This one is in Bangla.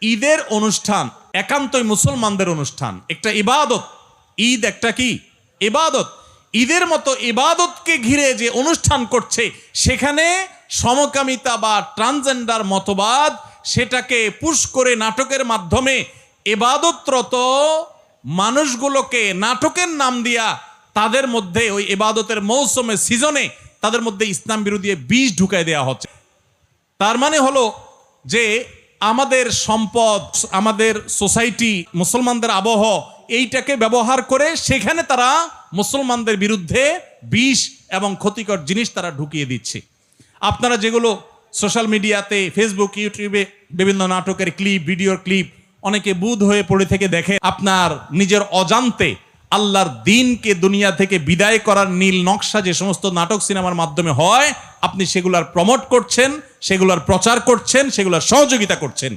ঈদের অনুষ্ঠান একান্তই মুসলমানদের অনুষ্ঠান, একটা ইবাদত। ঈদ একটা কি ইবাদত। ঈদের মতো ইবাদতকে ঘিরে যে অনুষ্ঠান করছে, সেখানে সমকামিতা বা ট্রান্সজেন্ডার মতবাদ সেটাকে পুশ করে নাটকের মাধ্যমে ইবাদতরত মানুষগুলোকে নাটকের নাম দিয়া তাদের মধ্যে ওই ইবাদতের মৌসুমে সিজনে তাদের মধ্যে ইসলাম বিরোধী বিষ ঢুকাই দেওয়া হচ্ছে। তার মানে হলো যে আমাদের সম্পদ, আমাদের সোসাইটি, মুসলমানদের আবহ এইটাকে ব্যবহার করে সেখানে তারা মুসলমানদের বিরুদ্ধে বিষ এবং ক্ষতিকর জিনিস তারা ঢুকিয়ে দিচ্ছে। আপনারা যেগুলো সোশ্যাল মিডিয়াতে, ফেসবুক, ইউটিউবে বিভিন্ন নাটকের ক্লিপ, ভিডিওর ক্লিপ অনেকে বুধ হয়ে পড়ে থেকে দেখে, আপনার নিজের অজান্তে আল্লাহর দ্বীনকে দুনিয়া থেকে বিদায় করার নীল নকশা যে সমস্ত নাটক সিনেমার মাধ্যমে হয়, আপনি সেগুলার প্রমোট করছেন, সেগুলার প্রচার করছেন, সেগুলার সহযোগিতা করছেন।